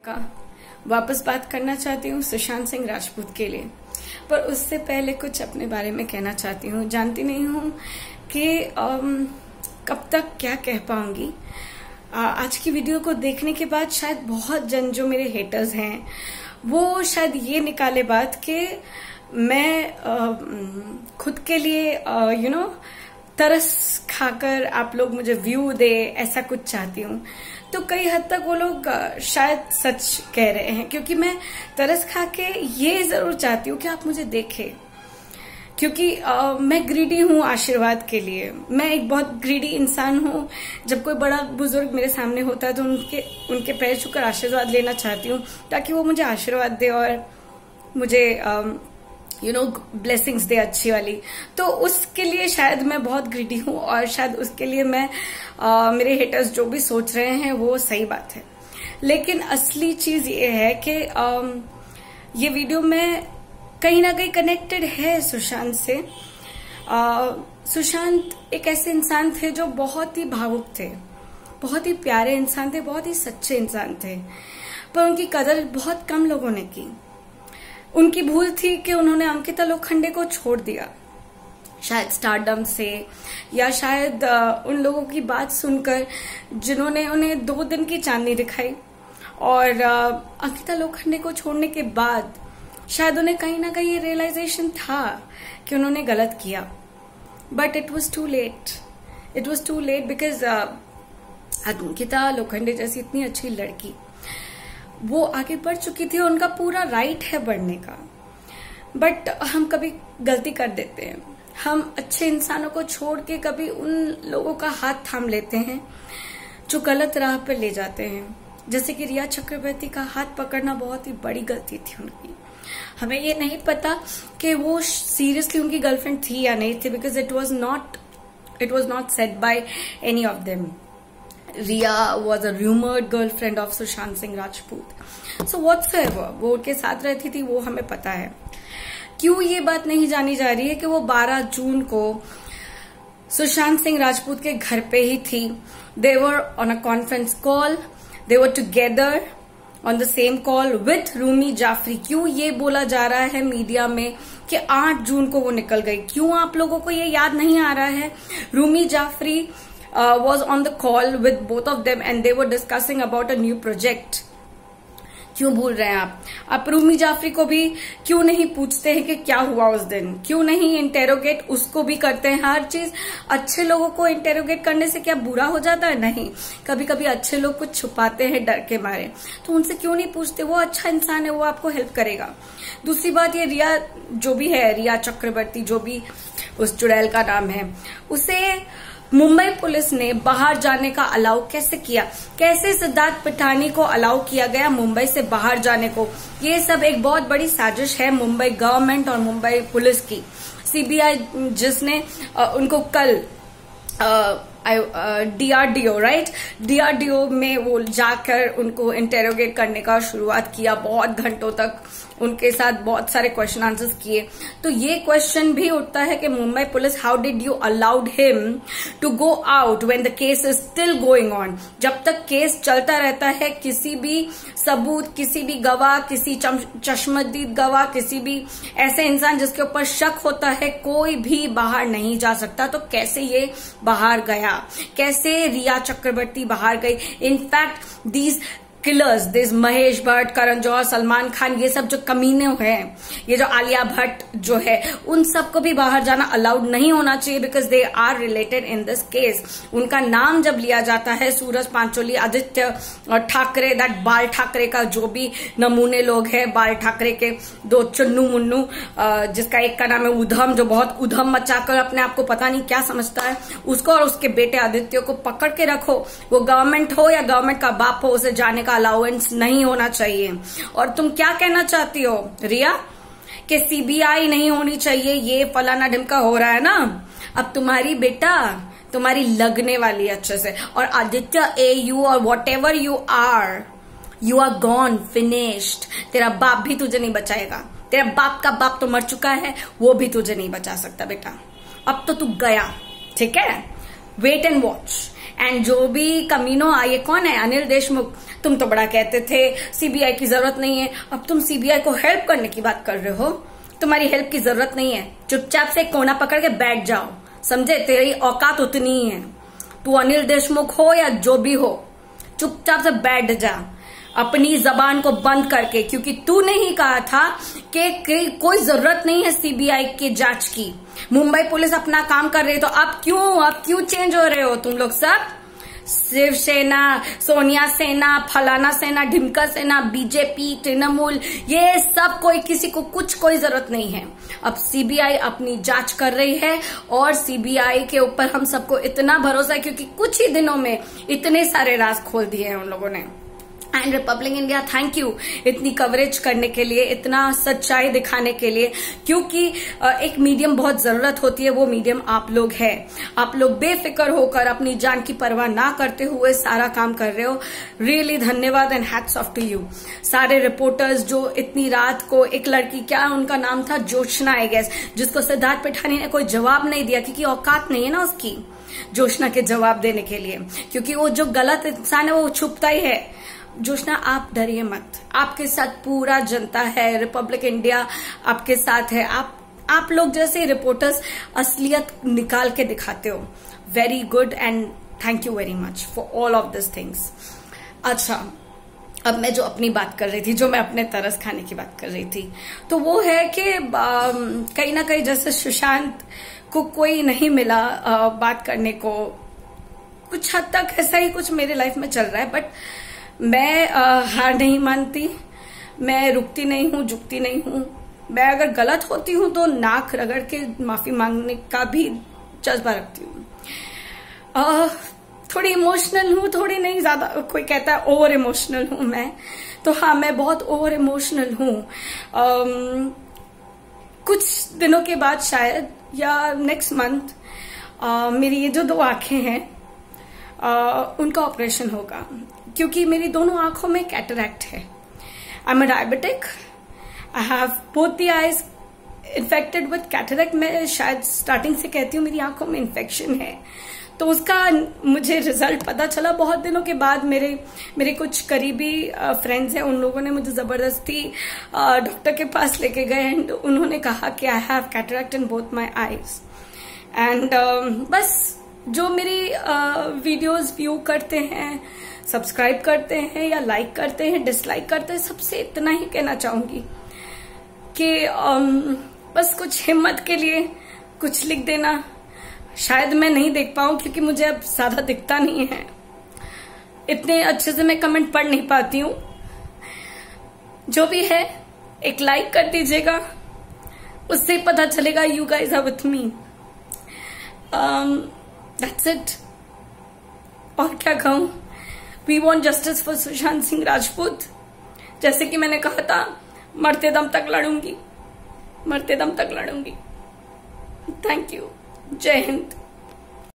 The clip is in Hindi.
का वापस बात करना चाहती हूँ सुशांत सिंह राजपूत के लिए। पर उससे पहले कुछ अपने बारे में कहना चाहती हूँ। जानती नहीं हूँ कि कब तक क्या कह पाऊंगी। आज की वीडियो को देखने के बाद शायद बहुत जन जो मेरे हेटर्स हैं वो शायद ये निकाले बात कि मैं खुद के लिए तरस खाकर आप लोग मुझे व्यू दे, ऐसा कुछ चाहती हूँ। तो कई हद तक वो लोग शायद सच कह रहे हैं, क्योंकि मैं तरस खा के ये जरूर चाहती हूँ कि आप मुझे देखें, क्योंकि मैं ग्रीडी हूँ आशीर्वाद के लिए। मैं एक बहुत ग्रीडी इंसान हूँ। जब कोई बड़ा बुजुर्ग मेरे सामने होता है तो उनके पैर छूकर आशीर्वाद लेना चाहती हूँ, ताकि वो मुझे आशीर्वाद दे और मुझे ब्लेसिंग्स दे अच्छी वाली। तो उसके लिए शायद मैं बहुत ग्रीडी हूँ और शायद उसके लिए मैं मेरे हेटर्स जो भी सोच रहे हैं वो सही बात है। लेकिन असली चीज ये है कि ये वीडियो में कहीं ना कहीं कनेक्टेड है सुशांत से। सुशांत एक ऐसे इंसान थे जो बहुत ही भावुक थे, बहुत ही प्यारे इंसान थे, बहुत ही सच्चे इंसान थे, पर उनकी कदर बहुत कम लोगों ने की। उनकी भूल थी कि उन्होंने अंकिता लोखंडे को छोड़ दिया, शायद स्टारडम से, या शायद उन लोगों की बात सुनकर जिन्होंने उन्हें 2 दिन की चांदनी दिखाई। और अंकिता लोखंडे को छोड़ने के बाद शायद उन्हें कहीं ना कहीं ये रियलाइजेशन था कि उन्होंने गलत किया। But it was too late, it was too late, because Ankita Lokhande जैसी इतनी अच्छी लड़की वो आगे बढ़ चुकी थी, उनका पूरा राइट है बढ़ने का। बट हम कभी गलती कर देते हैं, हम अच्छे इंसानों को छोड़ के कभी उन लोगों का हाथ थाम लेते हैं जो गलत राह पे ले जाते हैं। जैसे कि रिया चक्रवर्ती का हाथ पकड़ना बहुत ही बड़ी गलती थी उनकी। हमें ये नहीं पता कि वो सीरियसली उनकी गर्लफ्रेंड थी या नहीं थी, because it was not said by any of them. Riya was a rumored girlfriend of Sushant Singh Rajput. So whatsoever, वो उनके साथ रहती थी वो हमें पता है। क्यों ये बात नहीं जानी जा रही है कि वो 12 जून को सुशांत सिंह राजपूत के घर पे ही थी। They were on a conference call. They were together on the same call with Rumi Jafri. क्यों ये बोला जा रहा है मीडिया में कि 8 जून को वो निकल गई? क्यों आप लोगों को ये याद नहीं आ रहा है? Rumi Jafri was on the call with both of them and they were discussing about a new project. क्यों भूल रहे हैं आप रूमी जाफरी को भी क्यों नहीं पूछते हैं कि क्या हुआ उस दिन? क्यों नहीं इंटेरोगेट उसको भी करते हैं? हर चीज अच्छे लोगों को इंटेरोगेट करने से क्या बुरा हो जाता है? नहीं, कभी कभी अच्छे लोग कुछ छुपाते हैं डर के मारे, तो उनसे क्यों नहीं पूछते? वो अच्छा इंसान है, वो आपको हेल्प करेगा। दूसरी बात, ये रिया जो भी है, रिया चक्रवर्ती जो भी उस चुड़ैल का नाम है, उसे मुंबई पुलिस ने बाहर जाने का अलाउ कैसे किया? कैसे सिद्धार्थ पिठानी को अलाउ किया गया मुंबई से बाहर जाने को? ये सब एक बहुत बड़ी साजिश है मुंबई गवर्नमेंट और मुंबई पुलिस की। सीबीआई जिसने उनको कल डीआरडीओ डीआरडीओ में वो जाकर उनको इंटेरोगेट करने का शुरुआत किया। बहुत घंटों तक उनके साथ बहुत सारे क्वेश्चन आंसर्स किए। तो ये क्वेश्चन भी उठता है कि Mumbai police, how did you allowed him to go out when the case is still going on? जब तक केस चलता रहता है, किसी भी सबूत, किसी भी गवाह, किसी चश्मदीद गवाह, किसी भी ऐसे इंसान जिसके ऊपर शक होता है, कोई भी बाहर नहीं जा सकता। तो कैसे ये बाहर गया? कैसे रिया चक्रवर्ती बाहर गई? In fact these killers, this Mahesh Bhatt, Karan Johar, Salman Khan, ये सब जो कमीने हैं, ये जो आलिया भट्ट जो है, उन सबको भी बाहर जाना अलाउड नहीं होना चाहिए, because they are related in this case. उनका नाम जब लिया जाता है, सूरज पांचोली, आदित्य ठाकरे, दैट बाल ठाकरे का जो भी नमूने लोग हैं, बाल ठाकरे के 2 चुन्नू मुन्नू, जिसका एक का नाम है उधम, जो बहुत उधम मचाकर अपने आप को पता नहीं क्या समझता है, उसको और उसके बेटे आदित्य को पकड़ के रखो। वो गवर्नमेंट हो या गवर्नमेंट का बाप हो, उसे जाने का अलाउंस नहीं होना चाहिए। और तुम क्या कहना चाहती हो रिया कि सीबीआई नहीं होनी चाहिए, ये फलाना ढिमका हो रहा है ना? अब तुम्हारी बेटा तुम्हारी लगने वाली अच्छे से। और आदित्य AU और whatever you are gone, finished. तेरा बाप भी तुझे नहीं बचाएगा। तेरा बाप का बाप तो मर चुका है, वो भी तुझे नहीं बचा सकता बेटा। अब तो तू गया, ठीक है? Wait and watch. एंड जो भी कमीनो ये कौन है, अनिल देशमुख, तुम तो बड़ा कहते थे सीबीआई की जरूरत नहीं है, अब तुम सीबीआई को हेल्प करने की बात कर रहे हो। तुम्हारी हेल्प की जरूरत नहीं है, चुपचाप से कोना पकड़ के बैठ जाओ, समझे? तेरी औकात उतनी ही है, तू अनिल देशमुख हो या जो भी हो, चुपचाप से बैठ जा अपनी जबान को बंद करके, क्योंकि तूने ही कहा था कि कोई जरूरत नहीं है सीबीआई की जांच की, मुंबई पुलिस अपना काम कर रही है। तो अब क्यों चेंज हो रहे हो तुम लोग सब? शिवसेना, सोनिया सेना, फलाना सेना, ढिमका सेना, बीजेपी, तृणमूल, ये सब किसी को कोई जरूरत नहीं है। अब सीबीआई अपनी जांच कर रही है और सीबीआई के ऊपर हम सबको इतना भरोसा है क्योंकि कुछ ही दिनों में इतने सारे राज खोल दिए हैं उन लोगों ने। And Republic India, thank you इतनी कवरेज करने के लिए, इतना सच्चाई दिखाने के लिए, क्योंकि एक मीडियम बहुत जरूरत होती है, वो मीडियम आप लोग हैं। आप लोग बेफिक्र होकर अपनी जान की परवाह ना करते हुए सारा काम कर रहे हो। रियली धन्यवाद and hats off to you. सारे रिपोर्टर्स जो इतनी रात को, एक लड़की, क्या उनका नाम था, जोशना आई गेस, जिसको सिद्धार्थ पिठानी ने कोई जवाब नहीं दिया क्योंकि औकात नहीं है ना उसकी जोशना के जवाब देने के लिए, क्योंकि वो जो गलत इंसान है वो छुपता ही है। जोशना, आप डरिए मत, आपके साथ पूरा जनता है, रिपब्लिक इंडिया आपके साथ है। आप लोग जैसे रिपोर्टर्स असलियत निकाल के दिखाते हो। Very good and thank you very much for all of this things. अच्छा, अब मैं जो अपनी बात कर रही थी, जो मैं अपने तरस खाने की बात कर रही थी, तो वो है कि कहीं ना कहीं जैसे सुशांत को कोई नहीं मिला बात करने को, कुछ हद तक ऐसा ही कुछ मेरे लाइफ में चल रहा है। बट मैं हार नहीं मानती, मैं रुकती नहीं हूं, झुकती नहीं हूं। मैं अगर गलत होती हूं तो नाक रगड़ के माफी मांगने का भी जज्बा रखती हूँ। थोड़ी इमोशनल हूँ, थोड़ी नहीं, ज्यादा। कोई कहता है ओवर इमोशनल हूँ मैं, तो हाँ, मैं बहुत ओवर इमोशनल हूँ। कुछ दिनों के बाद शायद, या नेक्स्ट मंथ, मेरी ये जो 2 आंखें हैं उनका ऑपरेशन होगा, क्योंकि मेरी दोनों आंखों में कैटरैक्ट है। I am a diabetic, I have both the eyes infected with cataract. मैं शायद स्टार्टिंग से कहती हूँ मेरी आंखों में इन्फेक्शन है, तो उसका मुझे रिजल्ट पता चला बहुत दिनों के बाद। मेरे कुछ करीबी फ्रेंड्स हैं, उन लोगों ने मुझे जबरदस्ती डॉक्टर के पास लेके गए एंड उन्होंने कहा कि I have cataract in both my eyes. And बस जो मेरी वीडियोस व्यू करते हैं, सब्सक्राइब करते हैं या लाइक करते हैं, डिसलाइक करते हैं, सबसे इतना ही कहना चाहूंगी कि बस कुछ हिम्मत के लिए कुछ लिख देना। शायद मैं नहीं देख पाऊं क्योंकि मुझे अब ज्यादा दिखता नहीं है, इतने अच्छे से मैं कमेंट पढ़ नहीं पाती हूँ। जो भी है, एक लाइक कर दीजिएगा, उससे पता चलेगा you guys are with me. That's it. और क्या कहूं? We want justice for Sushant Singh Rajput. जैसे कि मैंने कहा था, मरते दम तक लड़ूंगी, मरते दम तक लड़ूंगी। Thank you. जय हिंद।